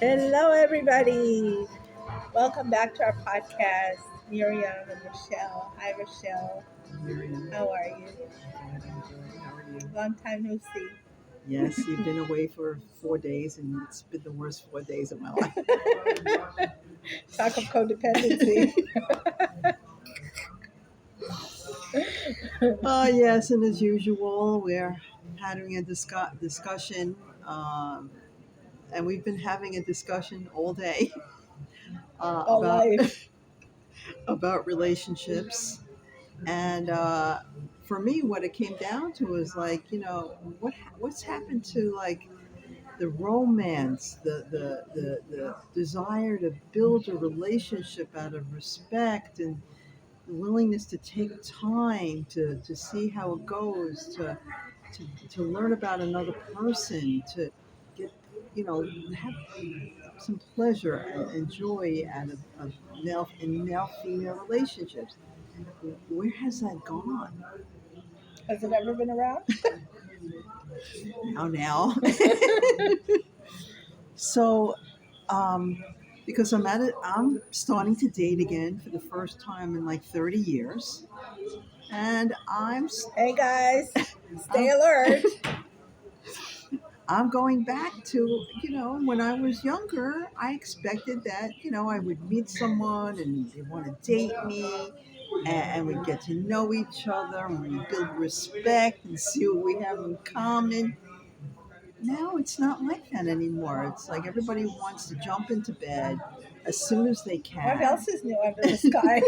Hello, everybody. Welcome back to our podcast, Miriam and Rachelle. Hi, Rachelle. Miriam, How are you? good, I'm good. How are you? Long time no see. Yes, you've been away for 4 days, and it's been the worst 4 days of my life. Talk of codependency. Yes, and as usual, we're having a discussion, and we've been having a discussion all day All about life. about relationships. And for me, what it came down to was like, what's happened to like the romance, the desire to build a relationship out of respect and the willingness to take time to see how it goes, to learn about another person, to get, have some pleasure and joy out of male female relationships. Where has that gone? Has it ever been around? Now. So, um, because I'm starting to date again for the first time in like 30 years, and Hey, guys. Stay I'm, alert. I'm going back to, when I was younger. I expected that, I would meet someone and they want to date me, and we get to know each other and we build respect and see what we have in common. Now it's not like that anymore. It's like everybody wants to jump into bed as soon as they What can. else is new under the sky?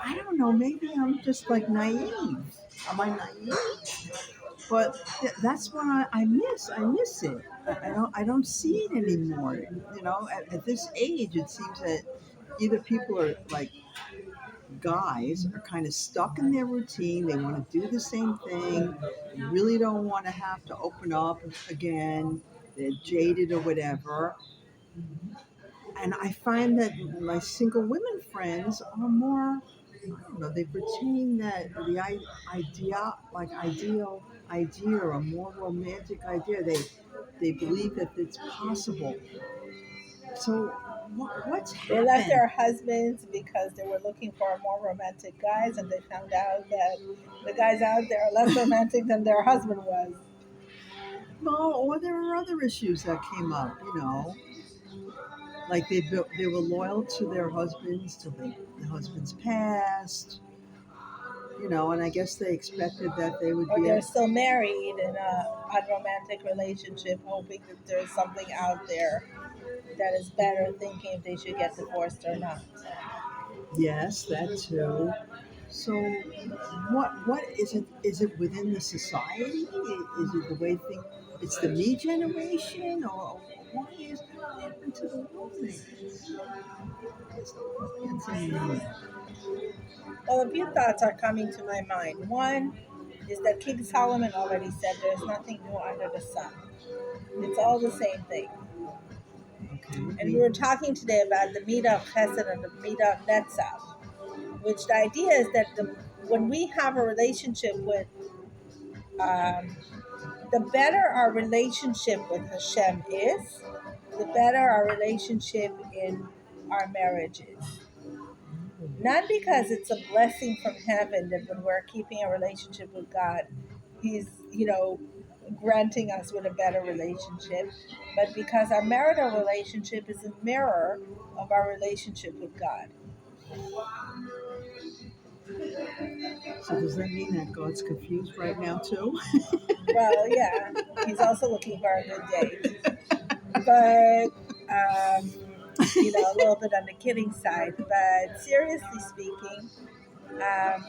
I don't know. Maybe I'm just like naive. Am I naive? But that's what I miss. I miss it. I don't see it anymore. At this age, it seems that either people are like guys are kind of stuck in their routine. They want to do the same thing. They really don't want to have to open up again. They're jaded or whatever. And I find that my single women friends are more, I don't know, they've retained idea, like idea or a more romantic idea. They believe that it's possible. So what's They left happened? their husbands because they were looking for more romantic guys, and they found out that the guys out there are less romantic than their husband was. Well, or there are other issues that came up. Like they were loyal to their husbands till the husbands passed. And I guess they expected that they would Or be they're able. still married in a unromantic relationship, hoping that there's something out there that is better, thinking if they should get divorced or not. Yes, that too. So, what is it? Is it within the society? Is it the way things? It's the me generation, or why is what happened to the romance? Why is the romance anymore? Well, a few thoughts are coming to my mind. One is that King Solomon already said there's nothing new under the sun. It's all the same thing. Okay, And we were talking today about the Midah of Chesed and the Midah of Netzach, which the idea is that when we have a relationship with um, the better our relationship with Hashem is, the better our relationship in our marriage is. Not because it's a blessing from heaven that when we're keeping a relationship with God, He's, granting us with a better relationship, but because our marital relationship is a mirror of our relationship with God. so does that mean that God's confused right now too? Well, yeah, He's also looking for a good date. But a little bit on the kidding side. But seriously speaking, um,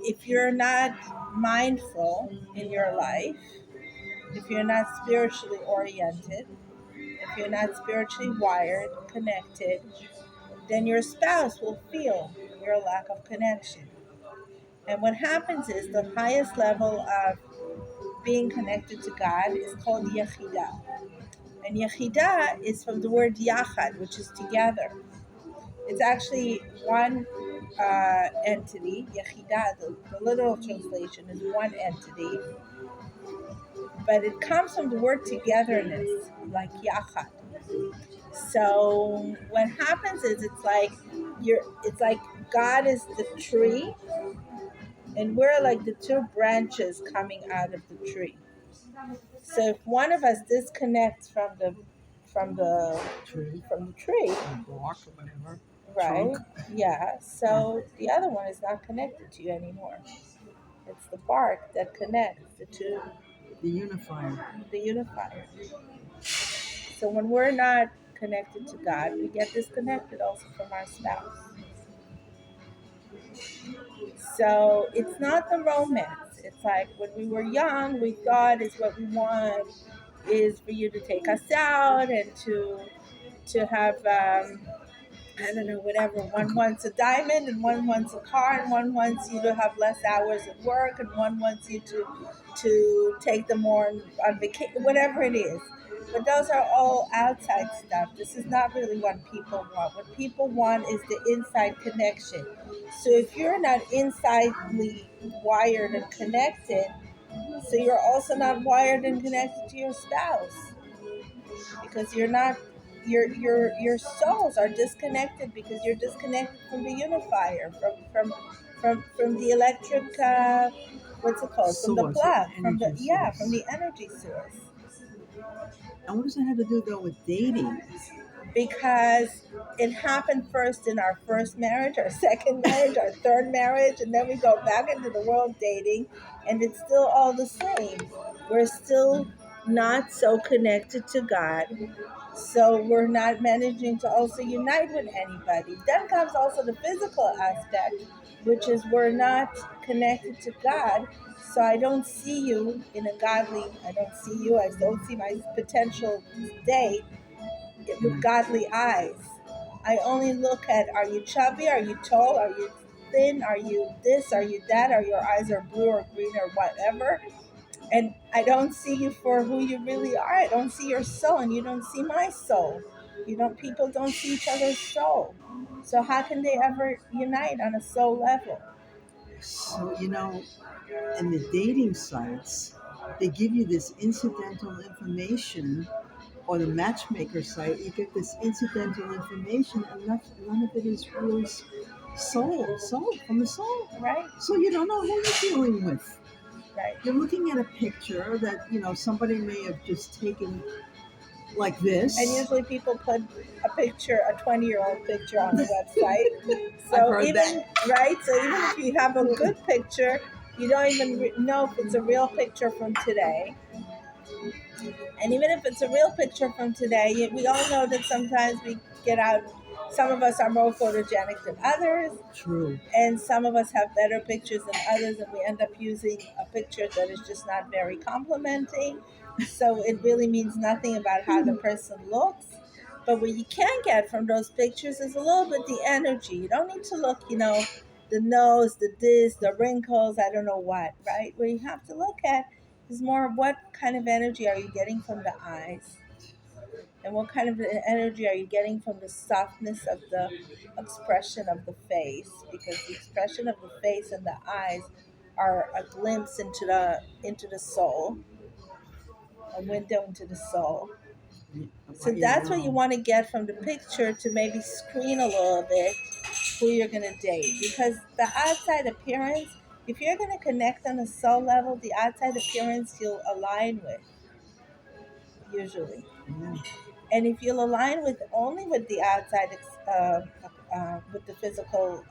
if you're not mindful in your life, if you're not spiritually oriented, if you're not spiritually wired, connected, then your spouse will feel your lack of connection. And what happens is the highest level of being connected to God is called Yechidah. And Yechidah is from the word Yachad, which is together. It's actually one entity. Yechidah, the literal translation, is one entity but it comes from the word togetherness, like yachad. So what happens is it's like God is the tree and we're like the two branches coming out of the tree. So if one of us disconnects from the Tree, from the tree, bark, or whatever. right? Trunk. Yeah. So the other one is not connected to you anymore. It's the bark that connects the two, The unifier. the unifier. So when we're not connected to God, we get disconnected also from our spouse. So it's not the romance. It's like when we were young, we thought is what we want is for you to take us out and to have I don't know, whatever. One wants a diamond, and one wants a car, and one wants you to have less hours at work, and one wants you to take them more on vacation, whatever it is. But those are all outside stuff. This is not really what people want. What people want is the inside connection. So if you're not insidely wired and connected, so you're also not wired and connected to your spouse because you're not your souls are disconnected because you're disconnected from the unifier from the electric what's it called from the Source, plug from the energy yeah from source. the energy source And what does that have to do though with dating? because it happened first in our first marriage, our second marriage, our third marriage, and then we go back into the world dating, and it's still all the same. We're still not so connected to God. So we're not managing to also unite with anybody. Then comes also the physical aspect, which is we're not connected to God. So I don't see you in a godly, I don't see you, I don't see my potential date with Mm. godly eyes. I only look at are you chubby, are you tall, are you thin, are you this, are you that, are your eyes are blue or green or whatever. And I don't see you for who you really are. I don't see your soul, and you don't see my soul. You don't. People don't see each other's soul. So how can they ever unite on a soul level? So, in the dating sites, they give you this incidental information, or the matchmaker site, you get this incidental information, and none of it is really soul from the soul. Right, So you don't know who you're dealing with. right. You're looking at a picture that somebody may have just taken like And this. usually people put a picture, a 20-year-old picture on the website. I've So heard that. even right, so even if you have a good picture, you don't even know if it's a real picture from today. And even if it's a real picture from today, we all know that sometimes we get out. Some of us are more photogenic than others, True. and some of us have better pictures than others, and we end up using a picture that is just not very complimenting. So it really means nothing about how the person looks. But what you can get from those pictures is a little bit the energy. You don't need to look, the nose, the this, the wrinkles, I don't know what, right? What you have to look at is more of what kind of energy are you getting from the eyes, and what kind of energy are you getting from the softness of the expression of the face, because the expression of the face and the eyes are a glimpse into the soul, a window into the soul. So Yeah, that's what you wow. want to get from the picture to maybe screen a little bit who you're going to date, because the outside appearance, if you're going to connect on a soul level, the outside appearance you'll align with usually. Yeah. And if you'll align with only with the outside, with the physical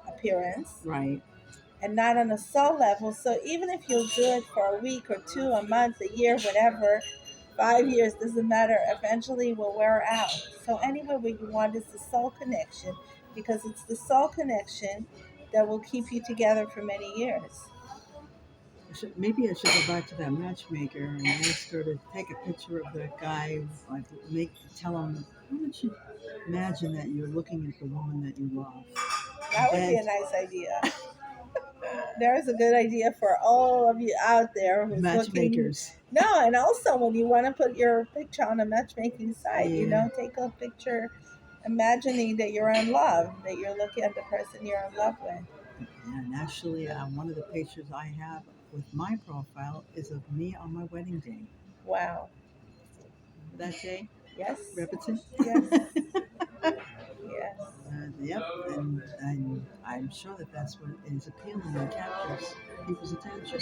appearance, Right. and not on a soul level, so even if you'll do it for a week or two, a month, a year, whatever, 5 years, doesn't matter. Eventually, will wear out. So anyway, what you want is the soul connection, because it's the soul connection that will keep you together for many years. Maybe I should go back to that matchmaker and ask her to take a picture of that guy. Like, tell him, why don't you imagine that you're looking at the woman that you love? That would be And a nice idea. There's a good idea for all of you out there who's looking. matchmakers. No, and also when you want to put your picture on a matchmaking site, Yeah. take a picture imagining that you're in love, that you're looking at the person you're in love with. And actually, one of the pictures I have with my profile is of me on my wedding day. Wow. That day, Yes. Repton. Yes. Yes. Yep, and I'm sure that that's what is appealing and captures people's attention.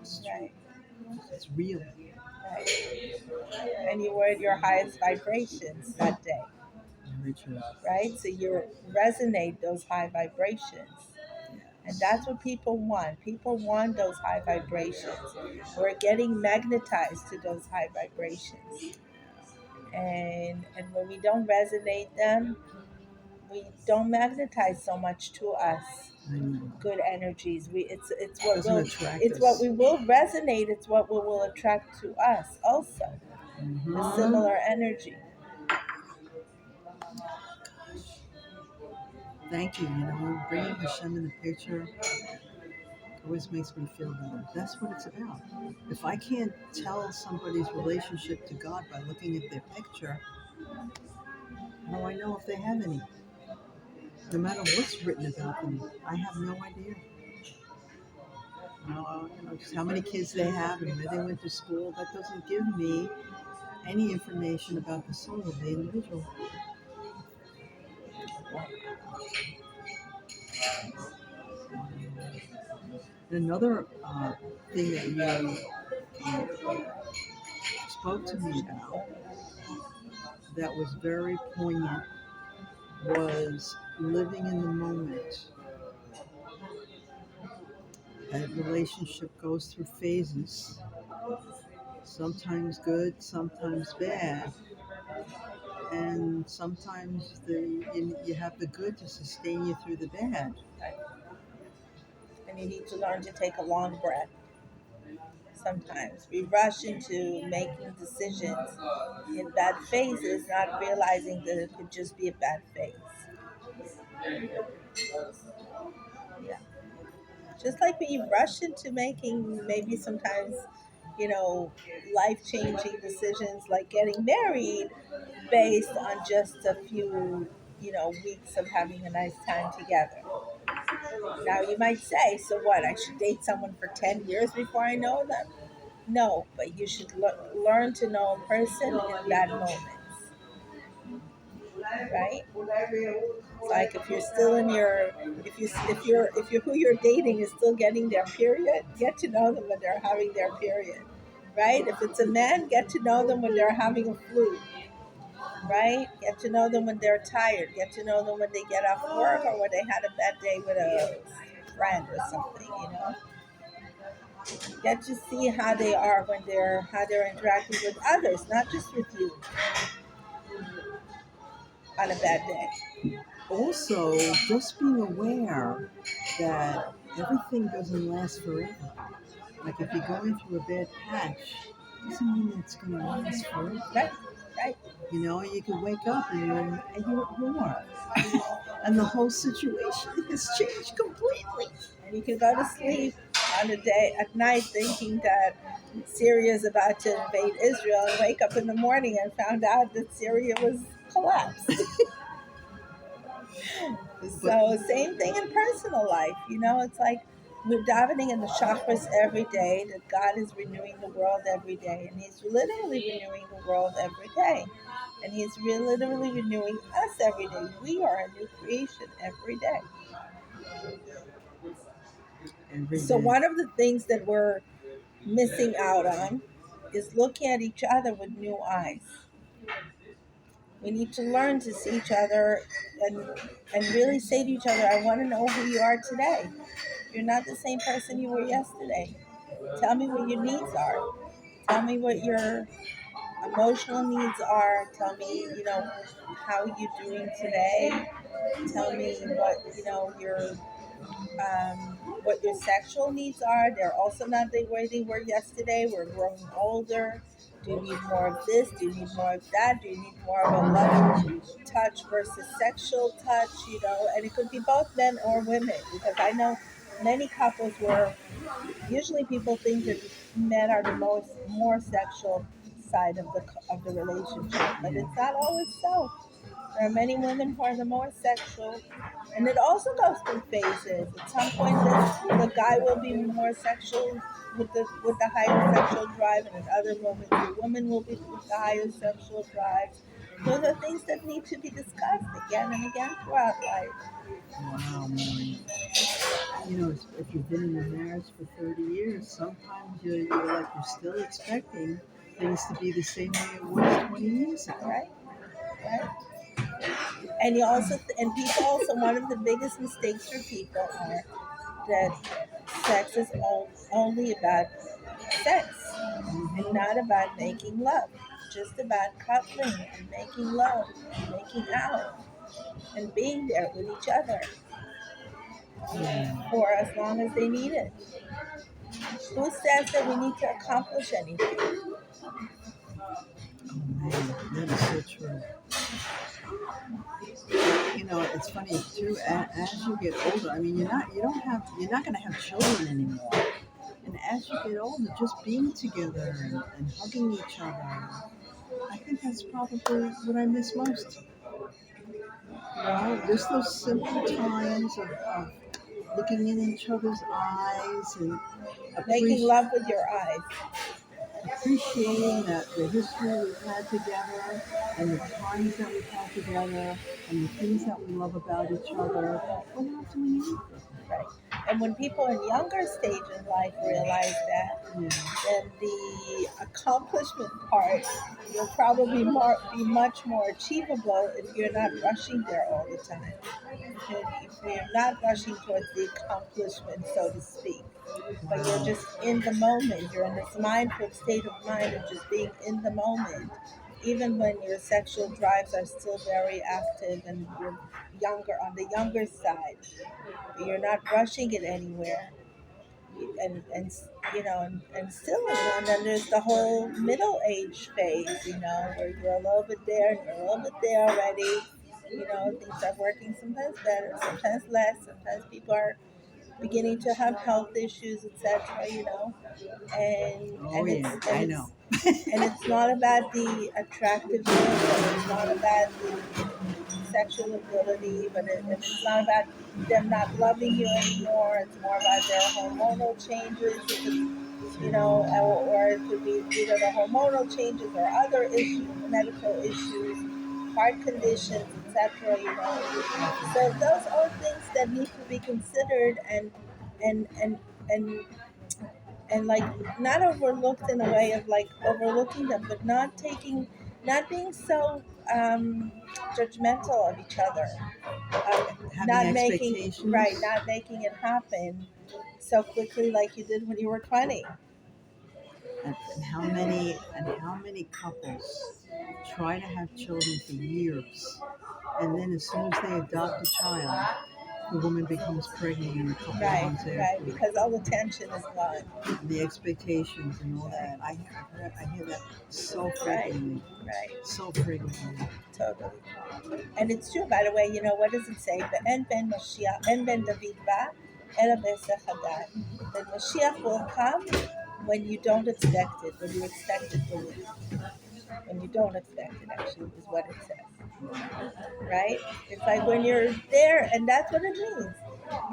It's true. Right. It's real. Right. And you were at your highest vibrations that day, Very true. right? So you resonate those high vibrations. And Yes. that's what people want. People want those high vibrations. We're getting magnetized to those high vibrations. And when we don't resonate them, we don't magnetize so much to us I know. good energies. It's It what doesn't will attract it's what us. we will resonate. It's what we will attract to us also. The Hmm. similar energy. Thank you. You know, bringing Hashem in the picture always makes me feel better. That's what it's about. If I can't tell somebody's relationship to God by looking at their picture, how do I know if they have any? No matter what's written about them, I have no idea. Just how many kids they have and where they went to school, that doesn't give me any information about the soul of the individual. And another thing that you spoke to me about that was very poignant was living in the moment. That relationship goes through phases, sometimes good, sometimes bad, and sometimes you have the good to sustain you through the bad. And you need to learn to take a long breath. Sometimes we rush into making decisions in bad phases, not realizing that it could just be a bad phase. Yeah. Just like when you rush into making maybe sometimes, you know, life changing decisions like getting married based on just a few, weeks of having a nice time together. Now you might say, so what? I should date someone for 10 years before I know them? No, but you should learn to know a person in bad moments, right? It's like if you're still in your, if you're who you're dating is still getting their period, get to know them when they're having their period, right? If it's a man, get to know them when they're having a flu, right? Get to know them when they're tired. Get to know them when they get off work or when they had a bad day with a friend or something, Get to see how they are when they're interacting with others, not just with you on a bad day. Also, just being aware that everything doesn't last forever. Like if you're going through a bad patch, doesn't mean that it's going to last forever. Right, right. You know, you can wake up and you're at war, and the whole situation has changed completely. And you can go to sleep on a day at night thinking that Syria is about to invade Israel and wake up in the morning and found out that Syria was collapsed. But So same thing in personal life. It's like we're davening in the chakras every day that God is renewing the world every day. And He's literally renewing the world every day. And He's literally renewing us every day. We are a new creation every day. every So day, one of the things that we're missing out on is looking at each other with new eyes. We need to learn to see each other and really say to each other, I want to know who you are today. You're not the same person you were yesterday. Tell me what your needs are. Tell me what your emotional needs are. Tell me, how you doing today. Tell me what your sexual needs are. They're also not the way they were yesterday. We're growing older. Do you need more of this? Do you need more of that? Do you need more of a loving touch versus sexual touch? And it could be both men or women because I know many couples where usually people think that men are the most more sexual side of the relationship, but yeah. it's not always so. There are many women who are the more sexual, and it also goes through phases. At some point, the guy will be more sexual with the higher sexual drive, and at other moments, the woman will be with the higher sexual drive. Those are things that need to be discussed again and again throughout life. Wow, Miriam. You know, if you've been in a marriage for 30 years, sometimes you're still expecting things to be the same way it was 20 years ago. Right? Right? And you also, and people also, one of the biggest mistakes for people are that sex is only about sex and Hmm. not about making love. Just about cuddling and making love and making out and being there with each other Yeah. for as long as they need it. Who says that we need to accomplish anything? Oh man, that is so true. You know, it's funny too. As you get older, I mean, you're not going to have children anymore. And as you get older, just being together and hugging each other, I think that's probably what I miss most. You know, just those simple times of looking in each other's eyes and Making appreci- love with your eyes. appreciating the history we've had together and the times that we've had together and the things that we love about each other. We're not doing Right. And when people in younger stage in life realize that, anything. then the accomplishment part will probably be much more achievable if you're not rushing there all the time. If you're not rushing towards the accomplishment, so to speak, but you're Wow. just in the moment. You're in this mindful state of mind of just being in the moment, even when your sexual drives are still very active and you're younger on the younger side. You're not rushing it anywhere, and and still, and then there's the whole middle age phase, where you're a little bit there and you're a little bit there already. Things are working sometimes better, sometimes less. Sometimes people are beginning to have health issues, etc. and Oh and it's yeah, and I it's know. and it's not about the attractiveness, and it's not about the sexual ability, and it's not about them not loving you anymore. It's more about their hormonal changes. If it's, or it could be either the hormonal changes or other issues, medical issues, heart conditions, etc. So those are things that need to be considered and and and and like not overlooked in a way of like overlooking them, but not being so judgmental of each other, Having not making right, expectations. not making it happen so quickly like you did when you were 20. And how many couples try to have children for years, and then as soon as they adopt a child, the woman becomes pregnant in a couple of Right, months right, afterward. because all the tension is gone. The expectations and all Right, that. I hear that so right, frequently, right, so frequently. totally. And it's true, by the way. What does it say? En ben Mashiach, en ben David ba, ela b'esech hadad. That Mashiach will come when you don't expect it, when you expect it to leave. When you don't expect it, actually, is what it says. Right? It's like when you're there, and that's what it means.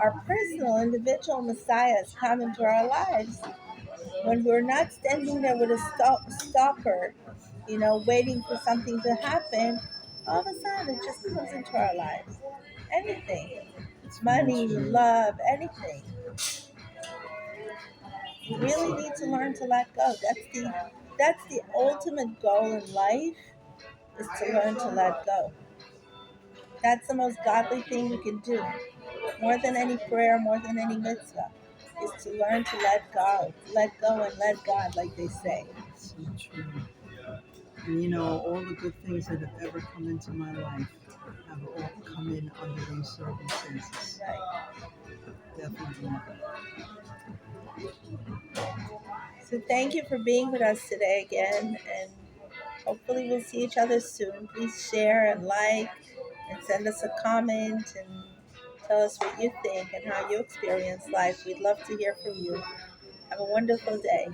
Our personal, individual messiahs come into our lives when we're not standing there with a stalker, waiting for something to happen. All of a sudden, it just comes into our lives. Anything, It's very money, true. love, anything. We That's really need to learn to let go. That's the ultimate goal in life, is to learn to let go. That's the most godly thing we can do. More than any prayer, more than any mitzvah, is to learn to let go and let God, like they say. so true. And you know, all the good things that have ever come into my life have all come in under those circumstances. Right. Definitely. So thank you for being with us today again, and hopefully we'll see each other soon. Please share and like, and send us a comment, and tell us what you think and how you experience life. We'd love to hear from you. Have a wonderful day.